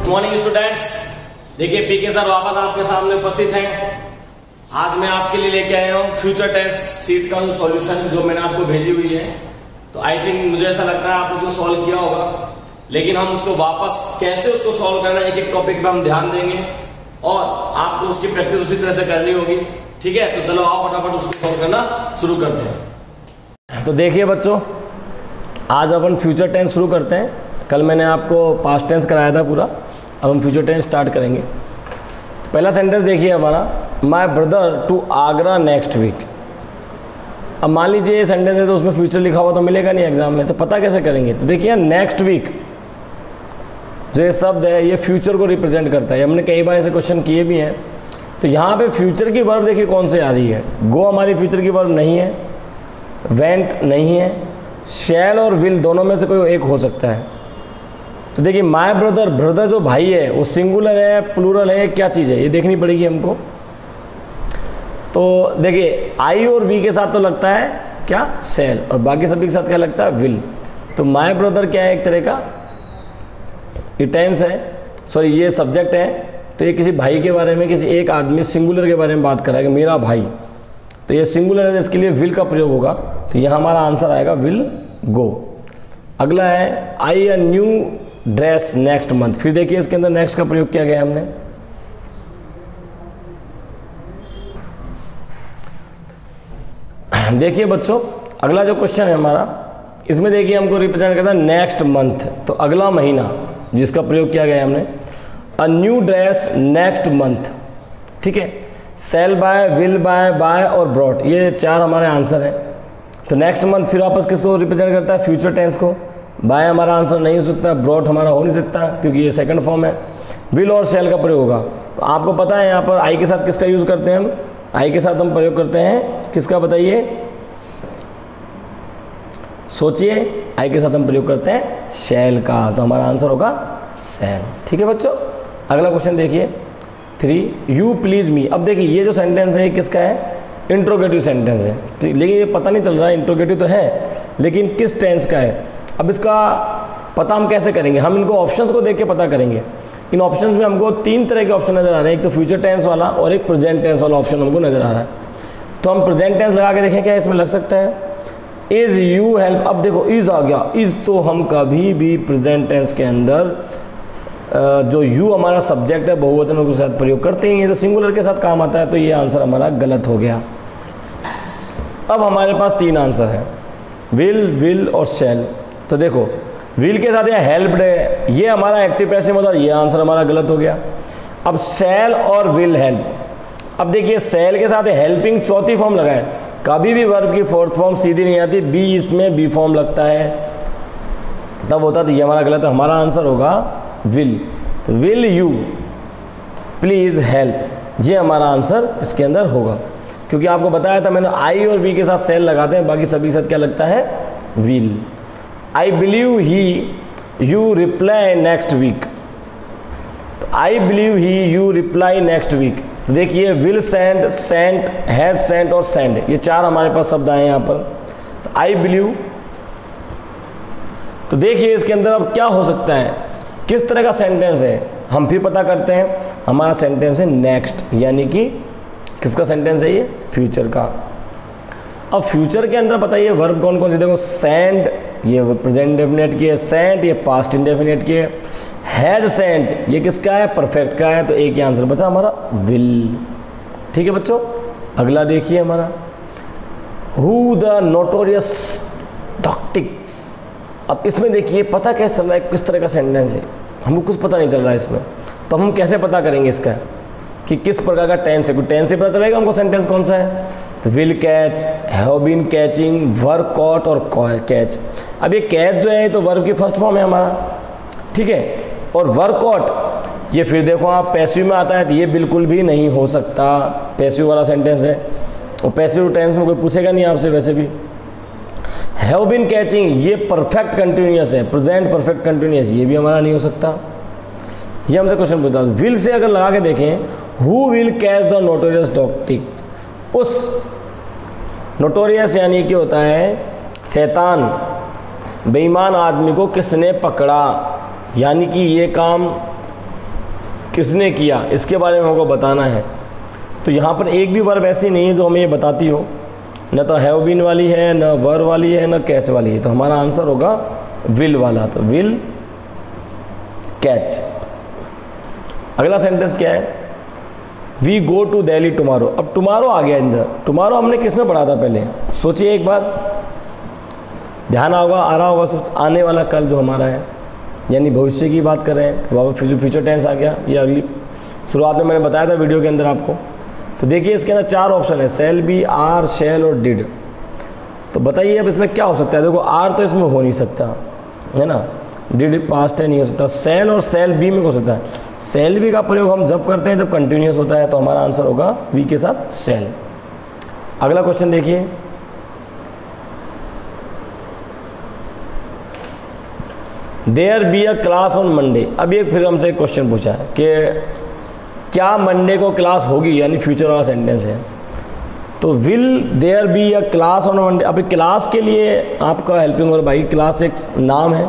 Good morning students. देखिए पीके sir वापस आपके सामने उपस्थित हैं। आज मैं आपके लिए लेके आया हूँ फ्यूचर टेंस सीट का जो सॉल्यूशन जो मैंने आपको भेजी हुई है। तो आई थिंक मुझे ऐसा लगता है आपने जो सॉल्व किया होगा, लेकिन हम उसको वापस कैसे उसको सॉल्व करना है, एक एक टॉपिक पे हम ध्यान देंगे और आपको उसकी प्रैक्टिस उसी तरह से करनी होगी। ठीक है, तो चलो आओ फटाफट उसको सॉल्व करना शुरू करते हैं। तो देखिए बच्चों, आज अपन फ्यूचर टेंस शुरू करते हैं। कल मैंने आपको पास्ट टेंस कराया था पूरा, अब हम फ्यूचर टेंस स्टार्ट करेंगे। तो पहला सेंटेंस देखिए हमारा, my brother to Agra next week. अब मान लीजिए ये सेंटेंस है तो उसमें फ्यूचर लिखा हुआ तो मिलेगा नहीं एग्जाम में, तो पता कैसे करेंगे। तो देखिए नेक्स्ट वीक जो ये शब्द है ये फ्यूचर को रिप्रेजेंट करता है। हमने कई बार ऐसे क्वेश्चन किए भी हैं। तो यहाँ पे फ्यूचर की वर्ब देखिए कौन से आ रही है। गो हमारी फ्यूचर की वर्ब नहीं है, वेंट नहीं है, शैल और विल दोनों में से कोई एक हो सकता है। तो देखिए माय ब्रदर, ब्रदर जो भाई है वो सिंगुलर है, प्लूरल है, क्या चीज़ है ये देखनी पड़ेगी हमको। तो देखिए आई और वी के साथ तो लगता है क्या, शैल, और बाकी सभी के साथ क्या लगता है, विल। तो माय ब्रदर क्या है, एक तरह का ये टेंस है, सॉरी ये सब्जेक्ट है। तो ये किसी भाई के बारे में, किसी एक आदमी सिंगुलर के बारे में बात कर रहा है कि मेरा भाई। तो ये सिंगुलर है, इसके लिए विल का प्रयोग होगा। तो यहाँ हमारा आंसर आएगा विल गो। अगला है I a new dress next month. फिर देखिए इसके अंदर नेक्स्ट का प्रयोग किया गया हमने। देखिए बच्चों अगला जो क्वेश्चन है हमारा, इसमें देखिए हमको रिप्रेजेंट करता है नेक्स्ट मंथ, तो अगला महीना जिसका प्रयोग किया गया है हमने। A new dress next month, ठीक है। Shall buy, will buy, buy और ब्रॉट, ये चार हमारे आंसर हैं। तो नेक्स्ट मंथ फिर वापस किसको रिप्रेजेंट करता है, फ्यूचर टेंस को। बाय हमारा आंसर नहीं हो सकता, ब्रॉट हमारा हो नहीं सकता क्योंकि ये सेकंड फॉर्म है। विल और शेल का प्रयोग होगा। तो आपको पता है यहाँ पर आई के साथ किसका यूज़ करते हैं हम, आई के साथ हम प्रयोग करते हैं किसका, बताइए, सोचिए। आई के साथ हम प्रयोग करते हैं शेल का, तो हमारा आंसर होगा शेल। ठीक है बच्चों, अगला क्वेश्चन देखिए 3, यू प्लीज़ मी। अब देखिए ये जो सेंटेंस है किसका है, इंट्रोगेटिव सेंटेंस है, लेकिन ये पता नहीं चल रहा है, इंट्रोगेटिव तो है लेकिन किस टेंस का है। अब इसका पता हम कैसे करेंगे, हम इनको ऑप्शंस को देख के पता करेंगे। इन ऑप्शंस में हमको 3 तरह के ऑप्शन नज़र आ रहे हैं, एक तो फ्यूचर टेंस वाला और एक प्रेजेंट टेंस वाला ऑप्शन हमको नज़र आ रहा है। तो हम प्रेजेंट टेंस लगा के देखें क्या इसमें लग सकता है। इज़ यू हेल्प, अब देखो इज़ आ गया। इज़ तो हम कभी भी प्रेजेंट टेंस के अंदर जो यू हमारा सब्जेक्ट है बहुवचनों के साथ प्रयोग करते हैं, ये तो सिंगुलर के साथ काम आता है। तो ये आंसर हमारा गलत हो गया। अब हमारे पास 3 आंसर है, विल और शैल। तो देखो विल के साथ ये हेल्प्ड है, ये हमारा एक्टिव पैसिव होता है, ये आंसर हमारा गलत हो गया। अब शैल और विल हेल्प। अब देखिए शैल के साथ हेल्पिंग चौथी फॉर्म लगाए, कभी भी वर्ब की फोर्थ फॉर्म सीधी नहीं आती, बी इसमें बी फॉर्म लगता है तब होता, तो ये हमारा गलत है। हमारा आंसर होगा विल। तो विल यू प्लीज़ हेल्प, ये हमारा आंसर इसके अंदर होगा। क्योंकि आपको बताया था मैंने आई और वी के साथ सेल लगाते हैं, बाकी सभी के साथ क्या लगता है, will. I believe he you reply next week. तो I believe he you reply next week. तो देखिए will send, sent, has sent और सेंड, ये 4 हमारे पास शब्द आए हैं यहाँ पर। तो आई बिलीव, तो देखिए इसके अंदर अब क्या हो सकता है, किस तरह का सेंटेंस है, हम फिर पता करते हैं। हमारा सेंटेंस है नेक्स्ट, यानी कि किसका सेंटेंस है ये, फ्यूचर का। अब फ्यूचर के अंदर बताइए वर्ब कौन कौन सी, देखो सेंड ये प्रेजेंट डेफिनेट की है, सेंट ये पास्ट इंडेफिनेट की है, हैज सेंट ये किसका है, परफेक्ट का है। तो एक ही आंसर बचा हमारा विल। ठीक है बच्चों, अगला देखिए हमारा, हु द नोटोरियस डॉक्टिक्स। अब इसमें देखिए पता कैसे चल रहा है किस तरह का सेंटेंस है, हमको कुछ पता नहीं चल रहा है इसमें। तो हम कैसे पता करेंगे इसका कि किस प्रकार का टेंस है, कोई टेंस से पता चलेगा हमको सेंटेंस कौन सा है। तो will catch, have been catching, were caught और कैच। अब ये कैच जो है तो वर्ब की फर्स्ट फॉर्म है हमारा, ठीक है। और वर कॉट ये फिर देखो आप पैसिव में आता है, तो ये बिल्कुल भी नहीं हो सकता, पैसिव वाला सेंटेंस है और पैसिव टेंस में कोई पूछेगा नहीं आपसे वैसे भी। हैव बीन कैचिंग ये परफेक्ट कंटिन्यूअस है, प्रेजेंट परफेक्ट कंटिन्यूअस, ये भी हमारा नहीं हो सकता। ये हमसे क्वेश्चन पूछता है। विल से अगर लगा के देखें, who will catch the notorious डॉक्टिक्स, उस नोटोरियस यानी कि होता है शैतान, बेईमान आदमी को किसने पकड़ा, यानी कि ये काम किसने किया, इसके बारे में हमको बताना है। तो यहाँ पर एक भी वर्ब ऐसी नहीं है जो हमें ये बताती हो, न तो हैव बीन वाली है, न वर वाली है, न कैच वाली है। तो हमारा आंसर होगा विल वाला, तो विल कैच। अगला सेंटेंस क्या है, we go to Delhi tomorrow. अब टुमारो आ गया इंदर, टुमारो हमने किस में पढ़ा था पहले, सोचिए एक बार, ध्यान आ रहा होगा सोच, आने वाला कल जो हमारा है, यानी भविष्य की बात कर रहे हैं, तो वहाँ पर फ्यूचर टेंस आ गया। ये अगली शुरुआत में मैंने बताया था वीडियो के अंदर आपको। तो देखिए इसके अंदर 4 ऑप्शन है, सेल बी, आर, शेल और डिड। तो बताइए अब इसमें क्या हो सकता है। देखो आर तो इसमें हो नहीं सकता है ना, डिड पास्ट है नहीं हो सकता, सेल और सेल बी में हो सकता है। सेल बी का प्रयोग हम जब करते हैं जब कंटिन्यूस होता है, तो हमारा आंसर होगा वी के साथ सेल। अगला क्वेश्चन देखिए, there be a class on Monday. अब ये फिर हमसे एक क्वेश्चन पूछा है कि क्या मंडे को क्लास होगी, यानी फ्यूचर वाला सेंटेंस है। तो will there be a class on Monday. अब क्लास के लिए आपका हेल्पिंग वर्ब भाई, क्लास एक नाम है,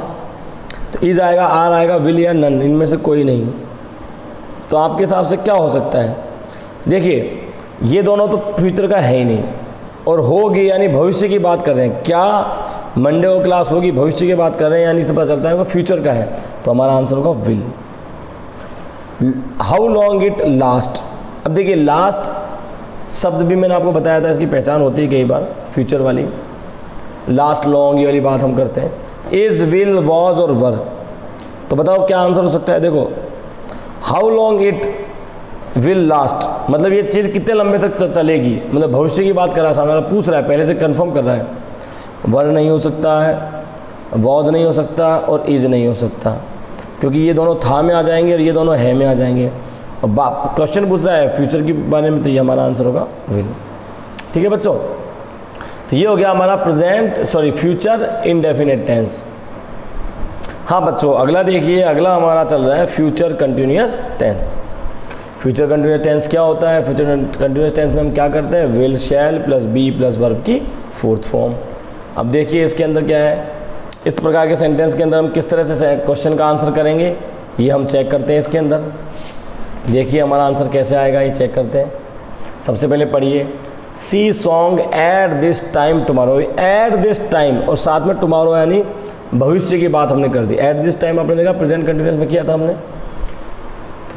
तो इज आएगा, आर आएगा, विल या नन, इनमें से कोई नहीं। तो आपके हिसाब से क्या हो सकता है। देखिए ये दोनों तो फ्यूचर का है ही नहीं, और होगी यानी भविष्य की बात कर रहे हैं। क्या मंडे को क्लास होगी, भविष्य की बात कर रहे हैं, यानी से पता चलता है वो फ्यूचर का है। तो हमारा आंसर होगा will. How long it last. अब देखिए लास्ट शब्द भी मैंने आपको बताया था, इसकी पहचान होती है कई बार फ्यूचर वाली, लास्ट लॉन्ग ये वाली बात हम करते हैं। इज, विल, वॉज और वर। तो बताओ क्या आंसर हो सकता है। देखो how long it will last, मतलब ये चीज़ कितने लंबे तक चलेगी, मतलब भविष्य की बात कर रहा है, सामने वाला पूछ रहा है, पहले से कंफर्म कर रहा है। वर नहीं हो सकता है, वॉज नहीं हो सकता और इज नहीं हो सकता, क्योंकि ये दोनों था में आ जाएंगे और ये दोनों है में आ जाएंगे। और क्वेश्चन पूछ रहा है फ्यूचर के बारे में, तो ये हमारा आंसर होगा विल। ठीक है बच्चों, तो ये हो गया हमारा फ्यूचर इंडेफिनिट टेंस। हाँ बच्चों अगला देखिए, अगला हमारा चल रहा है future continuous tense. Future continuous tense क्या होता है। फ्यूचर कंटिन्यूअस टेंस में हम क्या करते हैं, will, shall plus be plus verb की 4th फॉर्म। अब देखिए इसके अंदर क्या है, इस प्रकार के सेंटेंस के अंदर हम किस तरह से क्वेश्चन का आंसर करेंगे, ये हम चेक करते हैं। इसके अंदर देखिए हमारा आंसर कैसे आएगा, ये चेक करते हैं। सबसे पहले पढ़िए, see song at this time tomorrow. At this time और साथ में टुमारो यानी भविष्य की बात हमने कर दी। एट दिस टाइम आपने देखा प्रेजेंट कंटिन्यूअस में किया था हमने।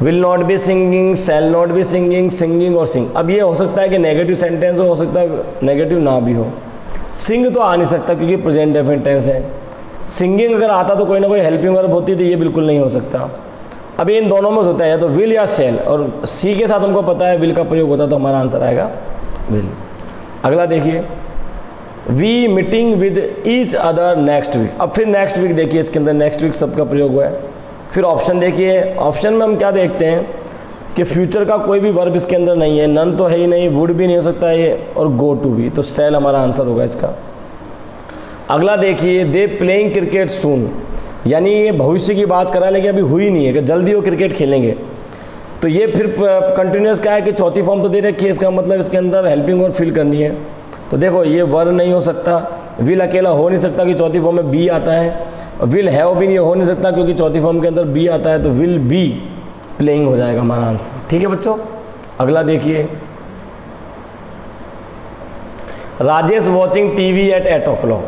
Will not be singing, shall not be singing, singing और सिंग। अब ये हो सकता है कि नेगेटिव सेंटेंस हो सकता है नेगेटिव ना भी हो। सिंग तो आ नहीं सकता क्योंकि प्रेजेंट डेफिनेट टेंस है। सिंगिंग अगर आता तो कोई ना कोई हेल्पिंग वर्ब होती, तो ये बिल्कुल नहीं हो सकता। अब इन दोनों में होता है या तो विल या शैल, और सी के साथ हमको पता है विल का प्रयोग होता है, तो हमारा आंसर आएगा विल। अगला देखिए, we meeting with each other next week. अब फिर नेक्स्ट वीक देखिए, इसके अंदर नेक्स्ट वीक शब्द का प्रयोग हुआ है। फिर ऑप्शन देखिए, ऑप्शन में हम क्या देखते हैं कि फ्यूचर का कोई भी वर्ब इसके अंदर नहीं है, नन तो है ही नहीं, वुड भी नहीं हो सकता ये, और गो टू भी, तो शैल हमारा आंसर होगा इसका। अगला देखिए, दे प्लेइंग क्रिकेट सून, यानी ये भविष्य की बात कर रहा है लेकिन अभी हुई नहीं है कि जल्दी वो क्रिकेट खेलेंगे। तो ये फिर कंटिन्यूस क्या है कि 4थी फॉर्म तो दे रखी है, इसका मतलब इसके अंदर हेल्पिंग और फिल करनी है। तो देखो ये वर नहीं हो सकता, विल अकेला हो नहीं सकता कि 4थी फॉर्म में बी आता है, विल हैव भी नहीं हो नहीं सकता क्योंकि 4थी फॉर्म के अंदर बी आता है, तो विल बी प्लेइंग हो जाएगा हमारा आंसर। ठीक है बच्चों, अगला देखिए, Rajesh watching TV at 8 o'clock,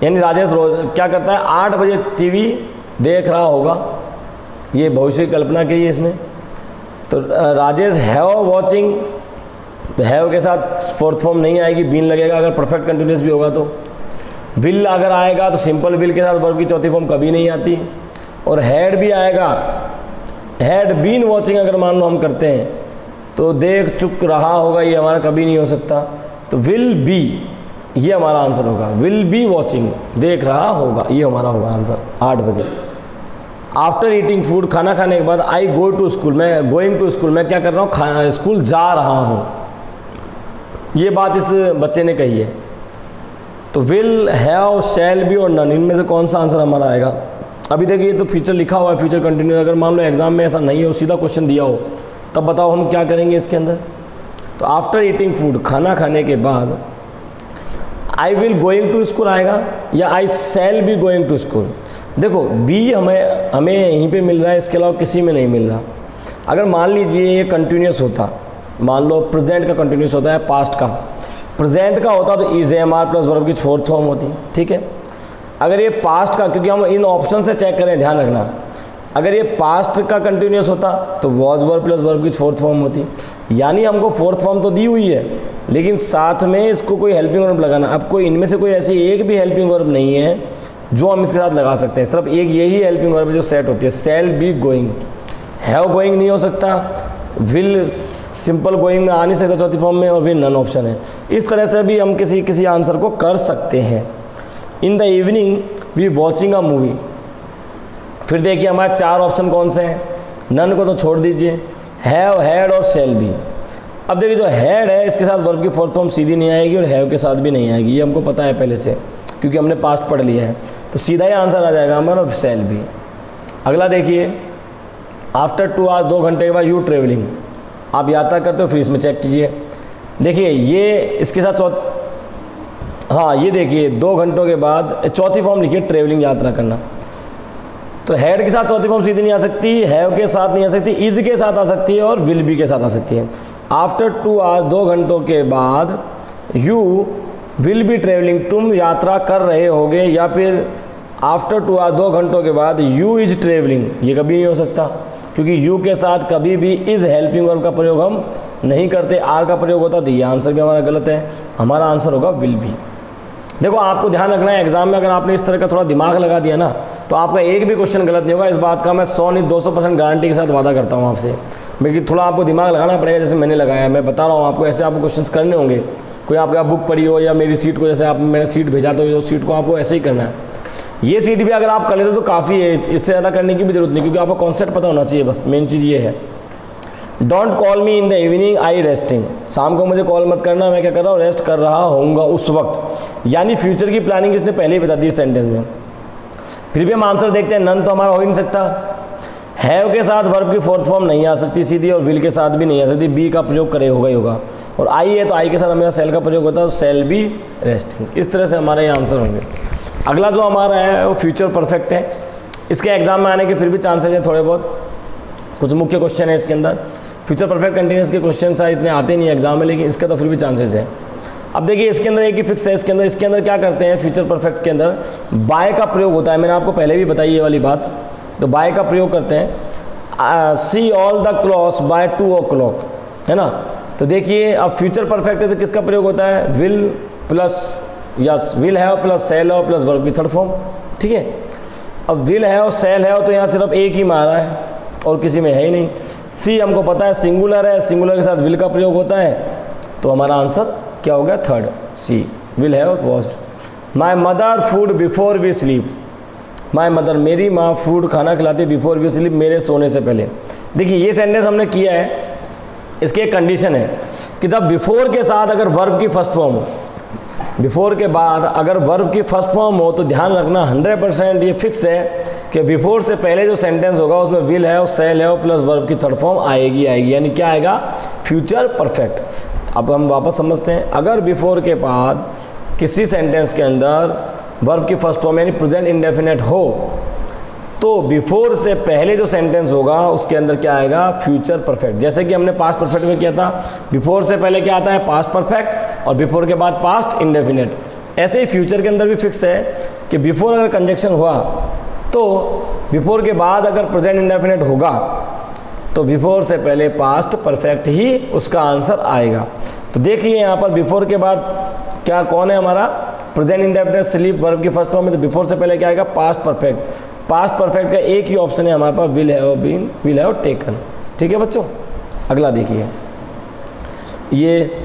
यानी राजेश क्या करता है 8 बजे टीवी देख रहा होगा, ये भविष्य की कल्पना की है इसमें। तो राजेश हैव वॉचिंग, तो हैव के साथ 4th फॉर्म नहीं आएगी, बीन लगेगा अगर परफेक्ट कंटिन्यूस भी होगा तो। विल अगर आएगा तो सिंपल विल के साथ वर्ब की 4थी फॉर्म कभी नहीं आती, और हैड भी आएगा, हैड बीन वॉचिंग अगर मान लो हम करते हैं तो देख चुक रहा होगा, ये हमारा कभी नहीं हो सकता। तो विल बी ये हमारा आंसर होगा, विल बी वॉचिंग देख रहा होगा, ये हमारा होगा आंसर 8 बजे। आफ्टर ईटिंग फूड, खाना खाने के बाद, आई गो टू स्कूल, मैं गोइंग टू स्कूल, मैं क्या कर रहा हूँ स्कूल जा रहा हूँ, ये बात इस बच्चे ने कही है। तो विल, हैव, शैल बी और नन, इनमें से कौन सा आंसर हमारा आएगा। अभी देखिए तो फ्यूचर लिखा हुआ है, फ्यूचर कंटिन्यूस, अगर मान लो एग्जाम में ऐसा नहीं हो, सीधा क्वेश्चन दिया हो, तब बताओ हम क्या करेंगे इसके अंदर। तो आफ्टर ईटिंग फूड, खाना खाने के बाद, I will going to school आएगा या I shall be going to school. देखो बी हमें यहीं पे मिल रहा है, इसके अलावा किसी में नहीं मिल रहा। अगर मान लीजिए ये कंटिन्यूस होता, मान लो प्रेजेंट का कंटिन्यूस होता है, पास्ट का, प्रेजेंट का होता तो is am are plus verb की फोर्थ फॉर्म होती, ठीक है। अगर ये पास्ट का, क्योंकि हम इन ऑप्शन से चेक करें, ध्यान रखना, अगर ये पास्ट का कंटिन्यूस होता तो वॉज वर्ब प्लस वर्ब की फोर्थ फॉर्म होती। यानी हमको फोर्थ फॉर्म तो दी हुई है, लेकिन साथ में इसको कोई हेल्पिंग वर्ब लगाना। अब कोई इनमें से कोई ऐसी एक भी हेल्पिंग वर्ब नहीं है जो हम इसके साथ लगा सकते हैं, सिर्फ एक यही हेल्पिंग वर्ब जो सेट होती है, शैल बी गोइंग। हैव गोइंग नहीं हो सकता, विल सिंपल गोइंग में आ नहीं सकता चौथी फॉर्म में, और भी नन ऑप्शन है। इस तरह से भी हम किसी आंसर को कर सकते हैं। In the evening we watching a movie. फिर देखिए हमारे 4 ऑप्शन कौन से हैं, नन को तो छोड़ दीजिए, हैव, हैड और शैल बी। अब देखिए जो हैड है इसके साथ वर्ब की फोर्थ फॉर्म सीधी नहीं आएगी और हैव के साथ भी नहीं आएगी, ये हमको पता है पहले से, क्योंकि हमने पास्ट पढ़ लिया है। तो सीधा ही आंसर आ जाएगा हमारा शैल बी। अगला देखिए, आफ्टर 2 आवर्स, 2 घंटे के बाद यू ट्रेवलिंग, आप यात्रा करते हो, फिर इसमें चेक कीजिए। देखिए ये इसके साथ हाँ ये देखिए 2 घंटों के बाद चौथी फॉर्म लिखिए, ट्रेवलिंग, यात्रा करना। तो हैड के साथ चौथी फॉर्म सीधी नहीं आ सकती, हैव के साथ नहीं आ सकती, इज के साथ आ सकती है और विल बी के साथ आ सकती है। आफ्टर 2 आवर्स, 2 घंटों के बाद, यू विल बी ट्रेवलिंग, तुम यात्रा कर रहे होगे, या फिर आफ्टर 2 आवर्स, 2 घंटों के बाद, यू इज ट्रेवलिंग, ये कभी नहीं हो सकता, क्योंकि यू के साथ कभी भी इज हेल्पिंग वर्ब का प्रयोग हम नहीं करते, आर का प्रयोग होता, तो ये आंसर भी हमारा गलत है। हमारा आंसर होगा विल बी। देखो आपको ध्यान रखना है, एग्जाम में अगर आपने इस तरह का थोड़ा दिमाग लगा दिया ना, तो आपका एक भी क्वेश्चन गलत नहीं होगा। इस बात का मैं 100 नहीं 200% गारंटी के साथ वादा करता हूँ आपसे। लेकिन थोड़ा आपको दिमाग लगाना पड़ेगा, जैसे मैंने लगाया, मैं बता रहा हूँ आपको, ऐसे आपको क्वेश्चन करने होंगे। कोई आपके आप बुक पढ़ी हो, या मेरी सीट को, जैसे आप मैंने सीट भेजा तो उस सीट को आपको ऐसे ही करना है। ये सीट भी अगर आप कर लेते तो काफ़ी है, इससे ज़्यादा करने की भी जरूरत नहीं, क्योंकि आपको कॉन्सेप्ट पता होना चाहिए, बस मेन चीज़ ये है। Don't call me in the evening, I resting, शाम को मुझे कॉल मत करना, मैं क्या कर रहा हूँ, रेस्ट कर रहा होऊंगा उस वक्त। यानी फ्यूचर की प्लानिंग इसने पहले ही बता दी सेंटेंस में। फिर भी हम आंसर देखते हैं, नन तो हमारा हो ही नहीं सकता, हैव के साथ वर्ब की फोर्थ फॉर्म नहीं आ सकती सीधी, और विल के साथ भी नहीं आ सकती, बी का प्रयोग करे होगा ही होगा, और आई है तो आई के साथ हमेशा सेल का प्रयोग होता है, सेल बी रेस्टिंग। इस तरह से हमारे ये आंसर होंगे। अगला जो हमारा है वो फ्यूचर परफेक्ट है। इसके एग्जाम में आने के फिर भी चांसेस हैं थोड़े बहुत, कुछ मुख्य क्वेश्चन है इसके अंदर। फ्यूचर परफेक्ट कंटिन्यूस के क्वेश्चन शायद इतने आते नहीं एग्जाम में, लेकिन इसका तो फिर भी चांसेस है। अब देखिए इसके अंदर एक ही फिक्स है, इसके अंदर क्या करते हैं, फ्यूचर परफेक्ट के अंदर बाय का प्रयोग होता है। मैंने आपको पहले भी बताई ये वाली बात, तो बाय का प्रयोग करते हैं, see all the clothes by 2 o'clock, है ना। तो देखिए अब फ्यूचर परफेक्ट है तो किसका प्रयोग होता है, will plus yes will have plus shall have plus verb की थर्ड फॉर्म, ठीक है। अब विल हैव सेल हैव तो यहाँ सिर्फ एक ही मारा है और किसी में है ही नहीं। सी हमको पता है सिंगुलर है, सिंगुलर के साथ विल का प्रयोग होता है, तो हमारा आंसर क्या हो गया, third C, will have watched. My mother food before we sleep, my mother, मेरी माँ फूड खाना खिलाती बिफोर वी स्लीप, मेरे सोने से पहले। देखिए ये सेंटेंस हमने किया है, इसकी एक कंडीशन है कि जब बिफोर के साथ अगर वर्ब की फर्स्ट फॉर्म हो, बिफोर के बाद अगर वर्ब की फर्स्ट फॉर्म हो, तो ध्यान रखना 100% ये फिक्स है कि बिफोर से पहले जो सेंटेंस होगा उसमें will have shall have plus verb की थर्ड फॉर्म आएगी। यानी क्या आएगा, फ्यूचर परफेक्ट। अब हम वापस समझते हैं, अगर बिफोर के बाद किसी सेंटेंस के अंदर वर्ब की फर्स्ट फॉर्म यानी प्रेजेंट इंडेफिनेट हो, तो बिफोर से पहले जो सेंटेंस होगा उसके अंदर क्या आएगा, फ्यूचर परफेक्ट। जैसे कि हमने पास्ट परफेक्ट में किया था, बिफोर से पहले क्या आता है, पास्ट परफेक्ट, और बिफोर के बाद पास्ट इंडेफिनेट। ऐसे ही फ्यूचर के अंदर भी फिक्स है कि बिफोर अगर कंजक्शन हुआ तो बिफोर के बाद अगर प्रेजेंट इंडेफिनेट होगा तो बिफोर से पहले पास्ट परफेक्ट ही उसका आंसर आएगा। तो देखिए यहाँ पर बिफोर के बाद क्या कौन है हमारा, प्रेजेंट इंडेफिनेट स्लीप वर्ब की फर्स्ट फॉर्म में, तो बिफोर से पहले क्या आएगा, पास्ट परफेक्ट। पास्ट परफेक्ट का एक ही ऑप्शन है हमारे पास, will have been, will have taken. ठीक है बच्चों, अगला देखिए, ये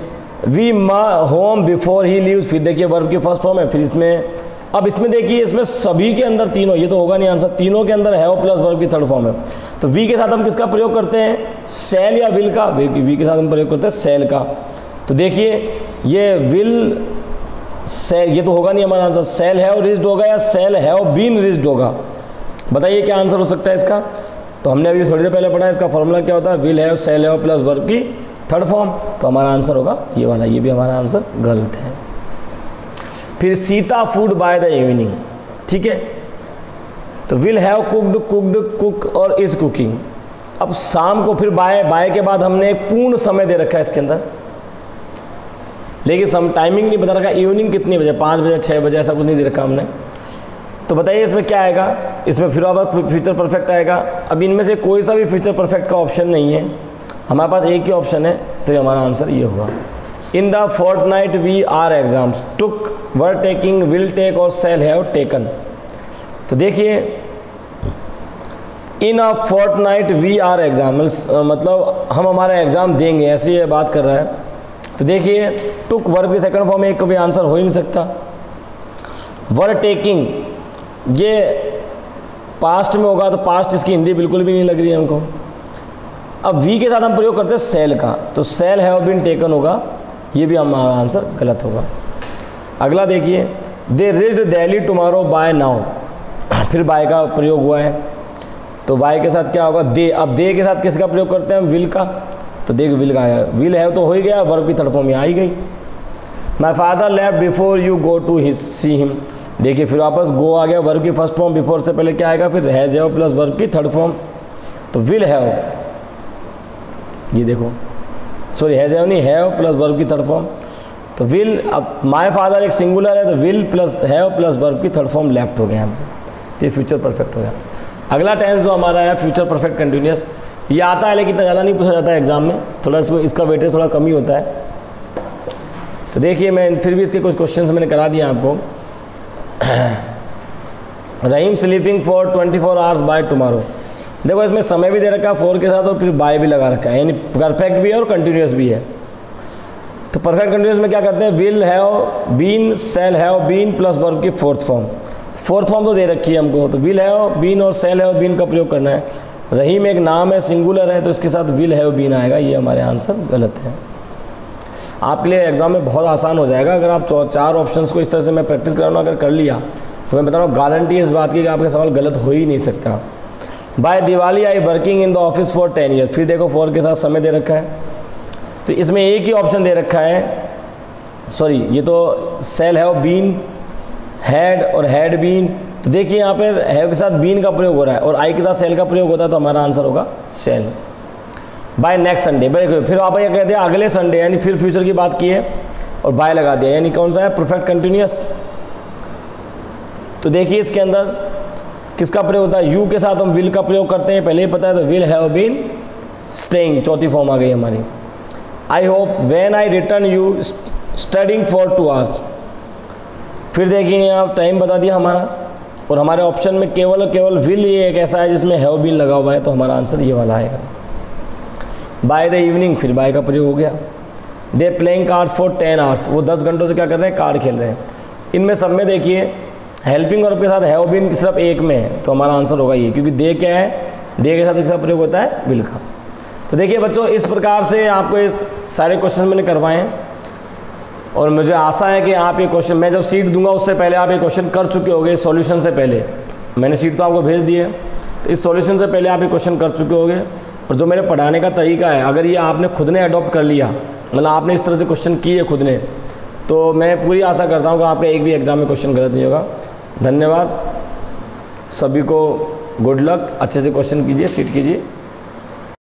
we home before he leaves, फिर देखिए वर्ब की फर्स्ट फॉर्म है, फिर इसमें अब इसमें देखिए इसमें सभी के अंदर तीनों, ये तो होगा नहीं आंसर, तीनों के अंदर हैव प्लस वर्ब की थर्ड फॉर्म है। तो वी के साथ हम किसका प्रयोग करते हैं, सेल या विल का, वी के साथ हम प्रयोग करते हैं सेल का। तो देखिए ये विल सेल, ये तो होगा नहीं हमारा आंसर, सेल हैव रिज्ड होगा या सेल हैव बीन रिज्ड होगा, बताइए क्या आंसर हो सकता है इसका। तो हमने अभी थोड़ी देर पहले पढ़ा है, इसका फॉर्मूला क्या होता है, will have shall have plus verb की थर्ड फॉर्म, तो हमारा आंसर होगा ये वाला, ये भी हमारा आंसर गलत है। फिर Sita food by the evening, ठीक है, तो will have cooked, cooked, cook और इज कुकिंग, अब शाम को फिर बाय के बाद हमने एक पूर्ण समय दे रखा है इसके अंदर, लेकिन टाइमिंग नहीं बता रखा, इवनिंग कितने बजे, 5 बजे 6 बजे, ऐसा कुछ नहीं दे रखा हमने। तो बताइए इसमें क्या आएगा, इसमें फिर अब फ्यूचर परफेक्ट आएगा। अब इनमें से कोई सा भी फ्यूचर परफेक्ट का ऑप्शन नहीं है, हमारे पास एक ही ऑप्शन है, तो हमारा आंसर ये होगा। In the fortnight we are exams, took, were taking, will take और शैल हैव टेकन। तो देखिए in a fortnight we are exams, मतलब हम हमारा एग्ज़ाम देंगे, ऐसी ये बात कर रहा है। तो देखिए टुक वर्ब की सेकंड फॉर्म में एक कभी आंसर हो ही नहीं सकता। वर टेकिंग ये पास्ट में होगा, तो पास्ट इसकी हिंदी बिल्कुल भी नहीं लग रही है हमको। अब वी के साथ हम प्रयोग करते हैं सेल का, तो सेल हैव बीन टेकन होगा, ये भी हमारा आंसर गलत होगा। अगला देखिए they reached Delhi tomorrow by now, फिर बाय का प्रयोग हुआ है, तो बाय के साथ क्या होगा दे। अब दे के साथ किसका प्रयोग करते हैं हम, विल का, तो देख विल का आया, विल हैव तो हो ही गया, वर्ब की थर्ड फॉर्म में आ ही गई। My father left before you go to see him, देखिए फिर वापस गो आ गया, वर्ब की फर्स्ट फॉर्म, बिफोर से पहले क्या आएगा, फिर हैज हैव प्लस वर्ब की थर्ड फॉर्म, तो विल हैव, ये देखो सॉरी हैज हैव नहीं, हैव प्लस वर्ब की थर्ड फॉर्म, तो विल। अब माय फादर एक सिंगुलर है, तो will plus have plus verb की थर्ड फॉर्म लेफ्ट हो गया यहाँ पे, तो ये फ्यूचर परफेक्ट हो गया। अगला टेंस जो हमारा है फ्यूचर परफेक्ट कंटिन्यूअस, ये आता है लेकिन इतना ज़्यादा नहीं पूछा जाता है एग्जाम में, थोड़ा इसका वेटेज थोड़ा कम ही होता है। तो देखिए मैं फिर भी इसके कुछ क्वेश्चंस मैंने करा दिए आपको। Rahim sleeping for 24 hours by tomorrow, देखो इसमें समय भी दे रखा है 4 के साथ और फिर बाय भी लगा रखा है, यानी परफेक्ट भी है और कंटिन्यूअस भी है। तो परफेक्ट कंटिन्यूअस में क्या करते हैं, will have been, shall have been plus verb की फोर्थ फॉर्म तो दे रखी है हमको, तो विल हैव बीन और शैल हैव बीन का प्रयोग करना है। रहीम एक नाम है, सिंगुलर है, तो इसके साथ विल हैव बीन आएगा, ये हमारे आंसर गलत है। आपके लिए एग्जाम में बहुत आसान हो जाएगा अगर आप 4 ऑप्शंस को इस तरह से मैं प्रैक्टिस कराऊँ, अगर कर लिया तो मैं बता रहा हूँ गारंटी है इस बात की कि आपका सवाल गलत हो ही नहीं सकता। By Diwali I working in the office for 10 year, फिर देखो 4 के साथ समय दे रखा है, तो इसमें एक ही ऑप्शन दे रखा है, सॉरी ये तो शैल हैव बीन, हैड और हैड बीन, तो देखिए यहाँ पर हैव के साथ बीन का प्रयोग हो रहा है और आई के साथ शैल का प्रयोग होता है, तो हमारा आंसर होगा शैल। बाय नेक्स्ट संडे, फिर आप ये कह दिया अगले संडे, यानी फिर फ्यूचर की बात की है और बाय लगा दिया, यानी कौन सा है, परफेक्ट कंटिन्यूअस। तो देखिए इसके अंदर किसका प्रयोग होता है, यू के साथ हम विल का प्रयोग करते हैं, पहले ही पता है, तो विल हैव बीन स्टेइंग, चौथी फॉर्म आ गई हमारी। I hope when I return you studying for 2 hours, फिर देखिए यहाँ टाइम बता दिया हमारा, और हमारे ऑप्शन में केवल और केवल विल ये एक ऐसा है जिसमें हैव बीन लगा हुआ है, तो हमारा आंसर ये वाला आएगा। बाय द इवनिंग, फिर बाय का प्रयोग हो गया। They playing cards for 10 hours, वो 10 घंटों से क्या कर रहे हैं, कार्ड खेल रहे हैं। इनमें सब में देखिए हेल्पिंग वर्ब के साथ हैव बीन सिर्फ एक में है, तो हमारा आंसर होगा ये, क्योंकि दे क्या है, दे के साथ एक साथ प्रयोग होता है विल का। तो देखिए बच्चों इस प्रकार से आपको इस सारे क्वेश्चन मैंने करवाए हैं, और मुझे आशा है कि आप ये क्वेश्चन, मैं जब सीट दूंगा उससे पहले आप ये क्वेश्चन कर चुके होंगे, सॉल्यूशन से पहले। मैंने सीट तो आपको भेज दी है, तो इस सॉल्यूशन से पहले आप ये क्वेश्चन कर चुके होंगे। और जो मेरे पढ़ाने का तरीका है, अगर ये आपने खुद ने अडॉप्ट कर लिया, मतलब आपने इस तरह से क्वेश्चन किए खुद ने, तो मैं पूरी आशा करता हूँ कि आपका एक भी एग्जाम में क्वेश्चन गलत नहीं होगा। धन्यवाद सभी को, गुड लक, अच्छे से क्वेश्चन कीजिए, सीट कीजिए।